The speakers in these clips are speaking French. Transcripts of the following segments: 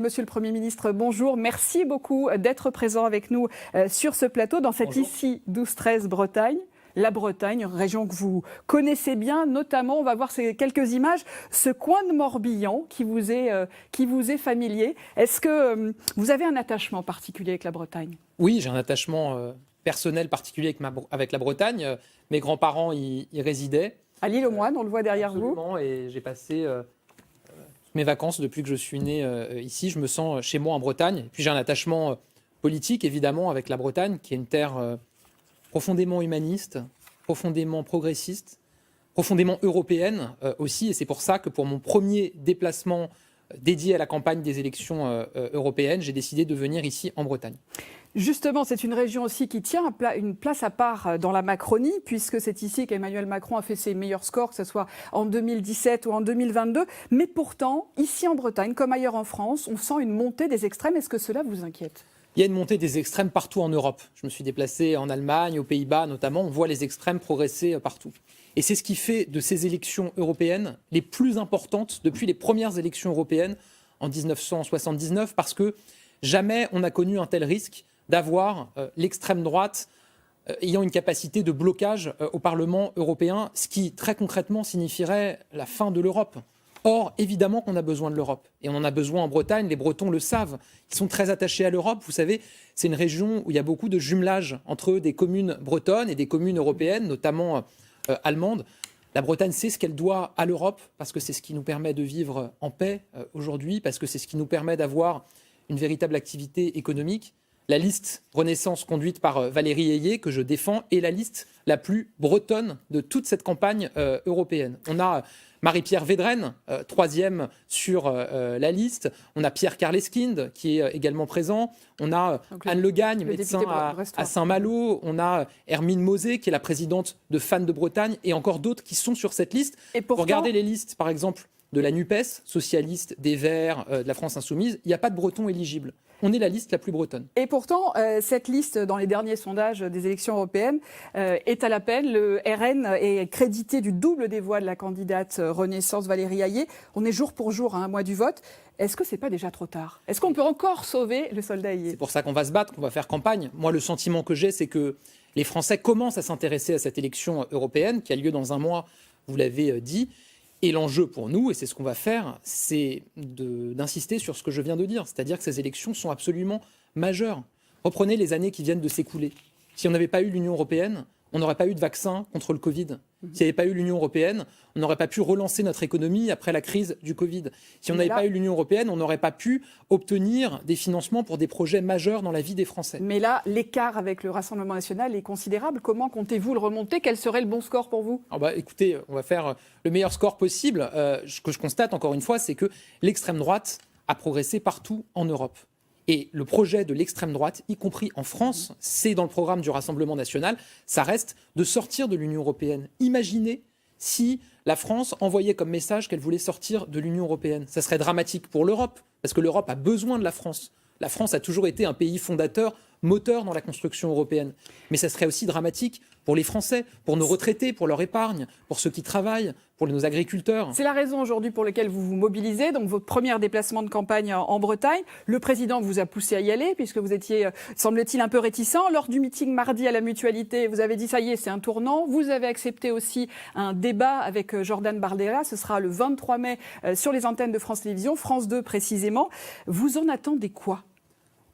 Monsieur le Premier ministre, bonjour. Merci beaucoup d'être présent avec nous sur ce plateau dans cette ICI 12-13 Bretagne. La Bretagne, région que vous connaissez bien, notamment, on va voir ces quelques images, ce coin de Morbihan qui vous est familier. Est-ce que vous avez un attachement particulier avec la Bretagne ? Oui, j'ai un attachement personnel particulier avec la Bretagne. Mes grands-parents y résidaient. À l'île aux Moines, on le voit derrière absolument, et j'ai passé mes vacances depuis que je suis né ici. Je me sens chez moi en Bretagne. Et puis j'ai un attachement politique, évidemment, avec la Bretagne, qui est une terre profondément humaniste, profondément progressiste, profondément européenne aussi. Et c'est pour ça que pour mon premier déplacement dédié à la campagne des élections européennes, j'ai décidé de venir ici en Bretagne. Justement, c'est une région aussi qui tient une place à part dans la Macronie, puisque c'est ici qu'Emmanuel Macron a fait ses meilleurs scores, que ce soit en 2017 ou en 2022. Mais pourtant, ici en Bretagne, comme ailleurs en France, on sent une montée des extrêmes. Est-ce que cela vous inquiète ? Il y a une montée des extrêmes partout en Europe. Je me suis déplacé en Allemagne, aux Pays-Bas notamment. On voit les extrêmes progresser partout. Et c'est ce qui fait de ces élections européennes les plus importantes depuis les premières élections européennes en 1979, parce que jamais on n'a connu un tel risque d'avoir l'extrême droite ayant une capacité de blocage au Parlement européen, ce qui très concrètement signifierait la fin de l'Europe. Or, évidemment qu'on a besoin de l'Europe. Et on en a besoin en Bretagne, les Bretons le savent. Ils sont très attachés à l'Europe. Vous savez, c'est une région où il y a beaucoup de jumelage entre des communes bretonnes et des communes européennes, notamment allemandes. La Bretagne sait ce qu'elle doit à l'Europe, parce que c'est ce qui nous permet de vivre en paix aujourd'hui, parce que c'est ce qui nous permet d'avoir une véritable activité économique. La liste Renaissance conduite par Valérie Ayé, que je défends, est la liste la plus bretonne de toute cette campagne européenne. On a Marie-Pierre Védrenne, troisième sur la liste. On a Pierre Karleskind, qui est également présent. On a Anne Le Gagne, médecin à Saint-Malo. On a Hermine Mosé, qui est la présidente de Femmes de Bretagne, et encore d'autres qui sont sur cette liste. Et pourtant, regardez les listes, par exemple, de la NUPES, socialiste, des Verts, de la France Insoumise. Il n'y a pas de Bretons éligibles. On est la liste la plus bretonne. Et pourtant, cette liste, dans les derniers sondages des élections européennes, est à la peine. Le RN est crédité du double des voix de la candidate Renaissance Valérie Ayé. On est jour pour jour à un mois du vote. Est-ce que c'est pas déjà trop tard ? Est-ce qu'on peut encore sauver le soldat Ayé ? C'est pour ça qu'on va se battre, qu'on va faire campagne. Moi, le sentiment que j'ai, c'est que les Français commencent à s'intéresser à cette élection européenne qui a lieu dans un mois, vous l'avez dit. Et l'enjeu pour nous, et c'est ce qu'on va faire, c'est d'insister sur ce que je viens de dire, c'est-à-dire que ces élections sont absolument majeures. Reprenez les années qui viennent de s'écouler. Si on n'avait pas eu l'Union européenne, on n'aurait pas eu de vaccin contre le Covid. S'il n'y avait pas eu l'Union européenne, on n'aurait pas pu relancer notre économie après la crise du Covid. Si on n'avait pas eu l'Union européenne, on n'aurait pas pu obtenir des financements pour des projets majeurs dans la vie des Français. Mais là, l'écart avec le Rassemblement national est considérable. Comment comptez-vous le remonter ? Quel serait le bon score pour vous ? Écoutez, on va faire le meilleur score possible. Ce que je constate encore une fois, c'est que l'extrême droite a progressé partout en Europe. Et le projet de l'extrême droite, y compris en France, c'est dans le programme du Rassemblement national, ça reste de sortir de l'Union européenne. Imaginez si la France envoyait comme message qu'elle voulait sortir de l'Union européenne. Ça serait dramatique pour l'Europe, parce que l'Europe a besoin de la France. La France a toujours été un pays fondateur, moteur dans la construction européenne. Mais ça serait aussi dramatique pour les Français, pour nos retraités, pour leur épargne, pour ceux qui travaillent, pour nos agriculteurs. C'est la raison aujourd'hui pour laquelle vous vous mobilisez, donc votre premier déplacement de campagne en Bretagne. Le président vous a poussé à y aller, puisque vous étiez, semble-t-il, un peu réticent. Lors du meeting mardi à la Mutualité, vous avez dit ça y est, c'est un tournant. Vous avez accepté aussi un débat avec Jordan Bardella. Ce sera le 23 mai sur les antennes de France Télévisions, France 2 précisément. Vous en attendez quoi ?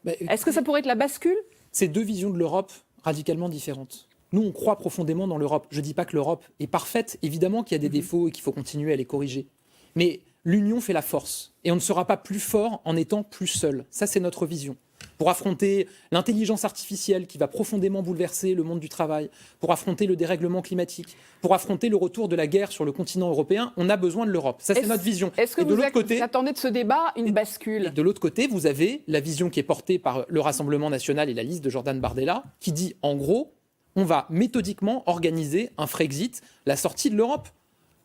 Est-ce que ça pourrait être la bascule ? C'est deux visions de l'Europe radicalement différentes. Nous, on croit profondément dans l'Europe. Je ne dis pas que l'Europe est parfaite. Évidemment qu'il y a des défauts et qu'il faut continuer à les corriger. Mais l'union fait la force. Et on ne sera pas plus fort en étant plus seul. Ça, c'est notre vision. Pour affronter l'intelligence artificielle qui va profondément bouleverser le monde du travail, pour affronter le dérèglement climatique, pour affronter le retour de la guerre sur le continent européen, on a besoin de l'Europe. Ça, c'est notre vision. Est-ce que vous attendez de ce débat une bascule ? Et de l'autre côté, vous avez la vision qui est portée par le Rassemblement national et la liste de Jordan Bardella, qui dit, en gros, on va méthodiquement organiser un Frexit, la sortie de l'Europe.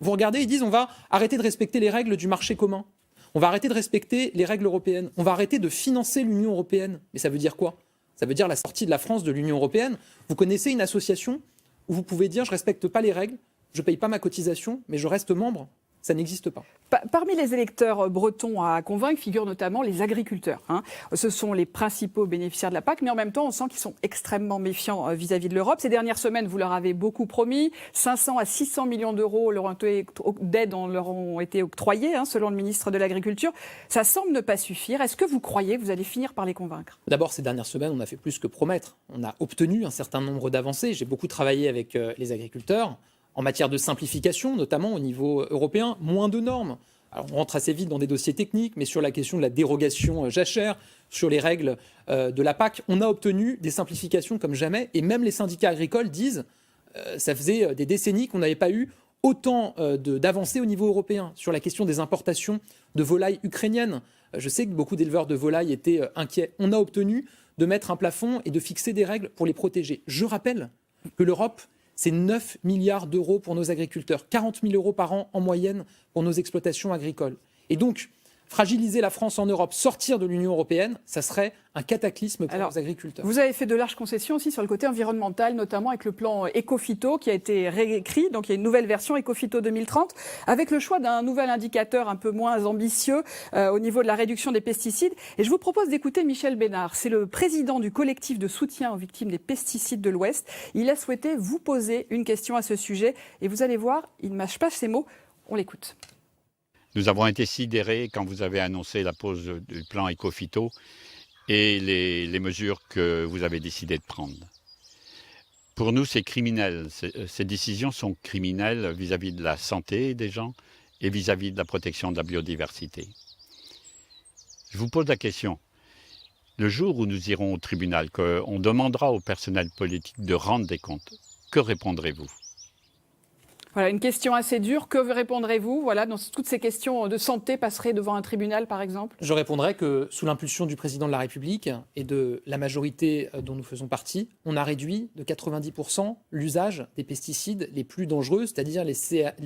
Vous regardez, ils disent, on va arrêter de respecter les règles du marché commun. On va arrêter de respecter les règles européennes. On va arrêter de financer l'Union européenne. Mais ça veut dire quoi ? Ça veut dire la sortie de la France de l'Union européenne. Vous connaissez une association où vous pouvez dire « je ne respecte pas les règles, je ne paye pas ma cotisation, mais je reste membre ». Ça n'existe pas. Parmi les électeurs bretons à convaincre figurent notamment les agriculteurs. Ce sont les principaux bénéficiaires de la PAC, mais en même temps, on sent qu'ils sont extrêmement méfiants vis-à-vis de l'Europe. Ces dernières semaines, vous leur avez beaucoup promis. 500 à 600 millions d'euros d'aide leur ont été octroyés, selon le ministre de l'Agriculture. Ça semble ne pas suffire. Est-ce que vous croyez que vous allez finir par les convaincre ? D'abord, ces dernières semaines, on a fait plus que promettre. On a obtenu un certain nombre d'avancées. J'ai beaucoup travaillé avec les agriculteurs. En matière de simplification, notamment au niveau européen, moins de normes. Alors, on rentre assez vite dans des dossiers techniques, mais sur la question de la dérogation jachère, sur les règles de la PAC, on a obtenu des simplifications comme jamais. Et même les syndicats agricoles disent ça faisait des décennies qu'on n'avait pas eu autant d'avancées au niveau européen sur la question des importations de volailles ukrainiennes. Je sais que beaucoup d'éleveurs de volailles étaient inquiets. On a obtenu de mettre un plafond et de fixer des règles pour les protéger. Je rappelle que l'Europe, c'est 9 milliards d'euros pour nos agriculteurs, 40 000 euros par an en moyenne pour nos exploitations agricoles. Et donc, fragiliser la France en Europe, sortir de l'Union européenne, ça serait un cataclysme pour nos agriculteurs. Vous avez fait de larges concessions aussi sur le côté environnemental, notamment avec le plan Ecophyto qui a été réécrit. Donc il y a une nouvelle version Ecophyto 2030, avec le choix d'un nouvel indicateur un peu moins ambitieux au niveau de la réduction des pesticides. Et je vous propose d'écouter Michel Bénard. C'est le président du collectif de soutien aux victimes des pesticides de l'Ouest. Il a souhaité vous poser une question à ce sujet. Et vous allez voir, il ne mâche pas ses mots. On l'écoute. Nous avons été sidérés quand vous avez annoncé la pose du plan Ecophyto et les mesures que vous avez décidé de prendre. Pour nous, c'est criminel. Ces décisions sont criminelles vis-à-vis de la santé des gens et vis-à-vis de la protection de la biodiversité. Je vous pose la question. Le jour où nous irons au tribunal, qu'on demandera au personnel politique de rendre des comptes, que répondrez-vous ? Voilà, une question assez dure. Que répondrez-vous dans toutes ces questions de santé passeraient devant un tribunal, par exemple ? Je répondrai que, sous l'impulsion du président de la République et de la majorité dont nous faisons partie, on a réduit de 90% l'usage des pesticides les plus dangereux, c'est-à-dire les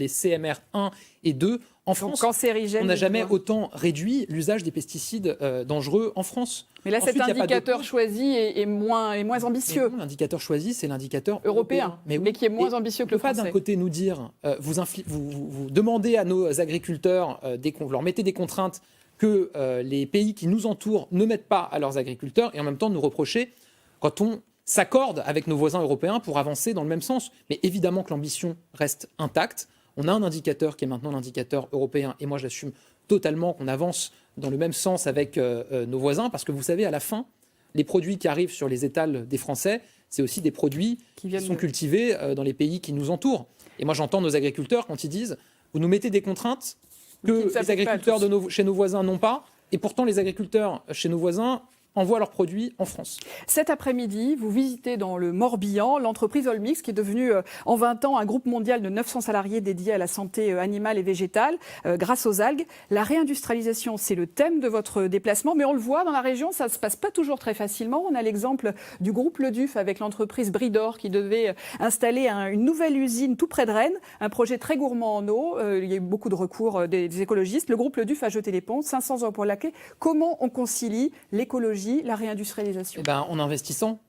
CMR 1 et 2 en France. Cancérigènes. On n'a jamais autant réduit l'usage des pesticides dangereux en France. Mais là, cet indicateur choisi est moins ambitieux. Non, l'indicateur choisi, c'est l'indicateur européen, mais qui est moins ambitieux que le français. On ne peut pas d'un côté nous dire, vous demandez à nos agriculteurs, vous leur mettez des contraintes que les pays qui nous entourent ne mettent pas à leurs agriculteurs, et en même temps nous reprocher quand on s'accorde avec nos voisins européens pour avancer dans le même sens. Mais évidemment que l'ambition reste intacte. On a un indicateur qui est maintenant l'indicateur européen, et moi j'assume totalement qu'on avance dans le même sens avec nos voisins, parce que vous savez, à la fin, les produits qui arrivent sur les étals des Français, c'est aussi des produits qui sont cultivés dans les pays qui nous entourent. Et moi j'entends nos agriculteurs quand ils disent « vous nous mettez des contraintes que les agriculteurs chez nos voisins n'ont pas, et pourtant les agriculteurs chez nos voisins envoient leurs produits en France ». Cet après-midi, vous visitez dans le Morbihan l'entreprise Olmix, qui est devenue en 20 ans un groupe mondial de 900 salariés dédiés à la santé animale et végétale grâce aux algues. La réindustrialisation, c'est le thème de votre déplacement, mais on le voit dans la région, ça ne se passe pas toujours très facilement. On a l'exemple du groupe Le Duf avec l'entreprise Bridor qui devait installer une nouvelle usine tout près de Rennes, un projet très gourmand en eau. Il y a eu beaucoup de recours des écologistes. Le groupe Le Duf a jeté les ponts, 500 emplois laqués. Comment on concilie l'écologie, la réindustrialisation ? En investissant.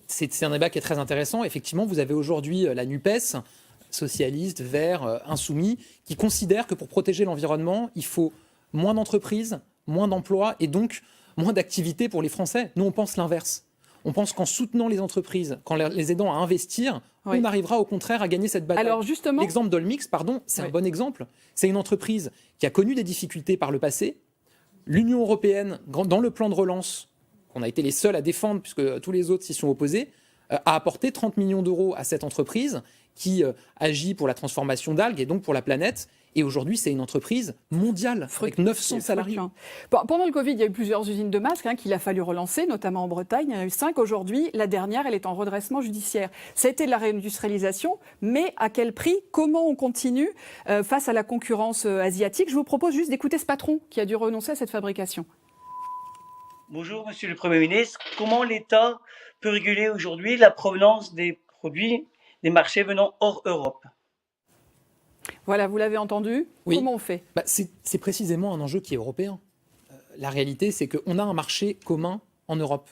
C'est un débat qui est très intéressant. Effectivement, vous avez aujourd'hui la NUPES, socialiste, vert, insoumis, qui considère que pour protéger l'environnement, il faut moins d'entreprises, moins d'emplois et donc moins d'activités pour les Français. Nous, on pense l'inverse. On pense qu'en soutenant les entreprises, qu'en les aidant à investir, on arrivera au contraire à gagner cette bataille. Alors justement, l'exemple d'Olmix, c'est un bon exemple. C'est une entreprise qui a connu des difficultés par le passé. L'Union européenne, dans le plan de relance, qu'on a été les seuls à défendre, puisque tous les autres s'y sont opposés, a apporté 30 millions d'euros à cette entreprise qui agit pour la transformation d'algues et donc pour la planète. Et aujourd'hui, c'est une entreprise mondiale avec 900 salariés. Pendant le Covid, il y a eu plusieurs usines de masques qu'il a fallu relancer, notamment en Bretagne. Il y en a eu 5 aujourd'hui. La dernière, elle est en redressement judiciaire. Ça a été de la réindustrialisation, mais à quel prix ? Comment on continue face à la concurrence asiatique ? Je vous propose juste d'écouter ce patron qui a dû renoncer à cette fabrication. Bonjour, Monsieur le Premier ministre. Comment l'État peut réguler aujourd'hui la provenance des produits des marchés venant hors Europe ? Voilà, vous l'avez entendu. Oui. Comment on fait ? C'est précisément un enjeu qui est européen. La réalité, c'est qu'on a un marché commun en Europe.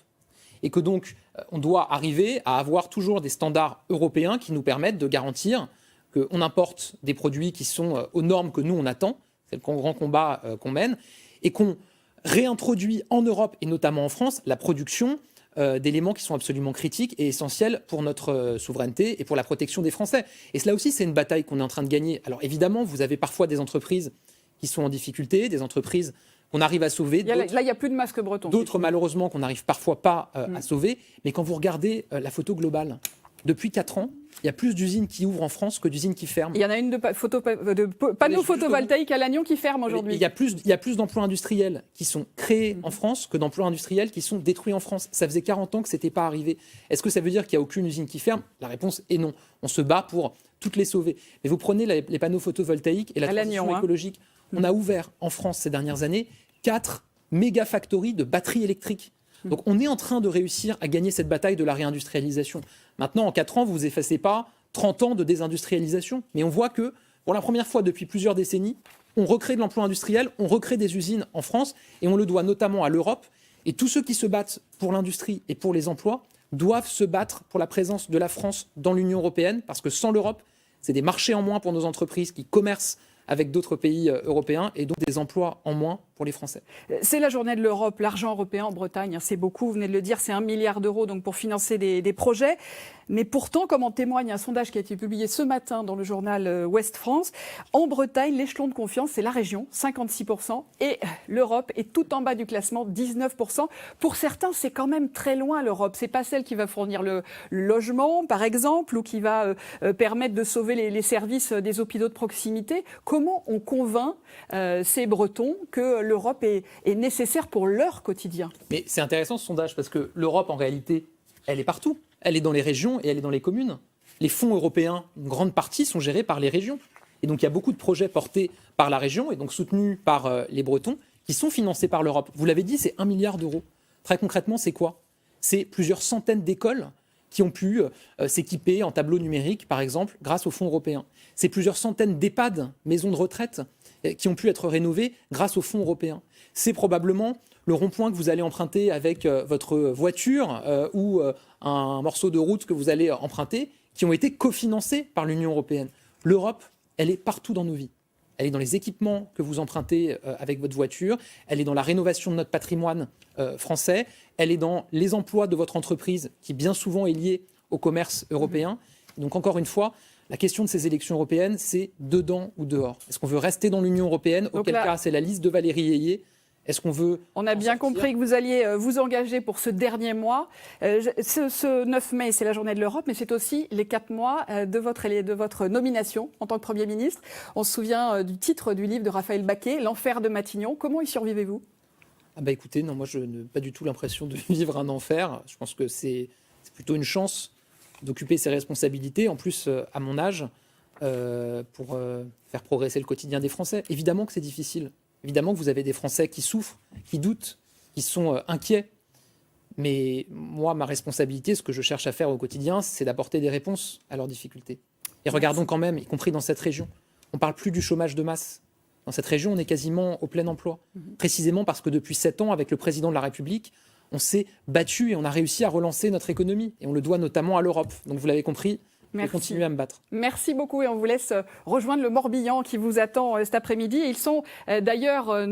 Et que donc, on doit arriver à avoir toujours des standards européens qui nous permettent de garantir qu'on importe des produits qui sont aux normes que nous, on attend, c'est le grand combat qu'on mène, et qu'on réintroduit en Europe, et notamment en France, la production d'éléments qui sont absolument critiques et essentiels pour notre souveraineté et pour la protection des Français. Et cela aussi, c'est une bataille qu'on est en train de gagner. Alors évidemment, vous avez parfois des entreprises qui sont en difficulté, des entreprises qu'on arrive à sauver. Là, il n'y a plus de masques bretons. D'autres, malheureusement, qu'on n'arrive parfois pas à sauver. Mais quand vous regardez la photo globale, depuis 4 ans, il y a plus d'usines qui ouvrent en France que d'usines qui ferment. Il y en a une de panneaux photovoltaïques à Lannion qui ferme aujourd'hui. Il y a plus d'emplois industriels qui sont créés en France que d'emplois industriels qui sont détruits en France. Ça faisait 40 ans que ce n'était pas arrivé. Est-ce que ça veut dire qu'il n'y a aucune usine qui ferme? La réponse est non. On se bat pour toutes les sauver. Mais vous prenez les panneaux photovoltaïques et la transition écologique. On a ouvert en France ces dernières années 4 méga-factories de batteries électriques. Donc on est en train de réussir à gagner cette bataille de la réindustrialisation. Maintenant, en 4 ans, vous n'effacez pas 30 ans de désindustrialisation. Mais on voit que, pour la première fois depuis plusieurs décennies, on recrée de l'emploi industriel, on recrée des usines en France, et on le doit notamment à l'Europe. Et tous ceux qui se battent pour l'industrie et pour les emplois doivent se battre pour la présence de la France dans l'Union européenne, parce que sans l'Europe, c'est des marchés en moins pour nos entreprises qui commercent avec d'autres pays européens et donc des emplois en moins pour les Français. C'est la journée de l'Europe, l'argent européen en Bretagne, c'est beaucoup, vous venez de le dire, c'est 1 milliard d'euros donc pour financer des projets. Mais pourtant, comme en témoigne un sondage qui a été publié ce matin dans le journal Ouest France, en Bretagne, l'échelon de confiance, c'est la région, 56%, et l'Europe est tout en bas du classement, 19%. Pour certains, c'est quand même très loin l'Europe. C'est pas celle qui va fournir le logement, par exemple, ou qui va permettre de sauver les services des hôpitaux de proximité. Comment on convainc ces Bretons que l'Europe est nécessaire pour leur quotidien? Mais c'est intéressant ce sondage parce que l'Europe, en réalité, elle est partout. Elle est dans les régions et elle est dans les communes. Les fonds européens, une grande partie, sont gérés par les régions. Et donc il y a beaucoup de projets portés par la région et donc soutenus par les Bretons qui sont financés par l'Europe. Vous l'avez dit, c'est 1 milliard d'euros. Très concrètement, c'est quoi? C'est plusieurs centaines d'écoles qui ont pu s'équiper en tableaux numériques, par exemple, grâce aux fonds européens. C'est plusieurs centaines d'EHPAD, maisons de retraite, qui ont pu être rénovées grâce aux fonds européens. C'est probablement le rond-point que vous allez emprunter avec votre voiture ou un morceau de route que vous allez emprunter, qui ont été cofinancés par l'Union européenne. L'Europe, elle est partout dans nos vies. Elle est dans les équipements que vous empruntez avec votre voiture, elle est dans la rénovation de notre patrimoine français, elle est dans les emplois de votre entreprise, qui bien souvent est lié au commerce européen. Donc encore une fois, la question de ces élections européennes, c'est dedans ou dehors. Est-ce qu'on veut rester dans l'Union européenne? Auquel cas, c'est la liste de Valérie Ayé. Est-ce qu'on veut... On a bien compris que vous alliez vous engager pour ce dernier mois. Ce 9 mai, c'est la journée de l'Europe, mais c'est aussi les 4 mois de votre nomination en tant que Premier ministre. On se souvient du titre du livre de Raphaël Baquet, L'enfer de Matignon. Comment y survivez-vous? Écoutez, non, moi je n'ai pas du tout l'impression de vivre un enfer. Je pense que c'est plutôt une chance d'occuper ses responsabilités, en plus à mon âge, pour faire progresser le quotidien des Français. Évidemment que c'est difficile. Évidemment que vous avez des Français qui souffrent, qui doutent, qui sont inquiets. Mais moi, ma responsabilité, ce que je cherche à faire au quotidien, c'est d'apporter des réponses à leurs difficultés. Et regardons quand même, y compris dans cette région, on ne parle plus du chômage de masse. Dans cette région, on est quasiment au plein emploi. Précisément parce que depuis 7 ans, avec le président de la République, on s'est battu et on a réussi à relancer notre économie. Et on le doit notamment à l'Europe. Donc vous l'avez compris, je vais continuer à me battre. Merci beaucoup et on vous laisse rejoindre le Morbihan qui vous attend cet après-midi. Ils sont d'ailleurs...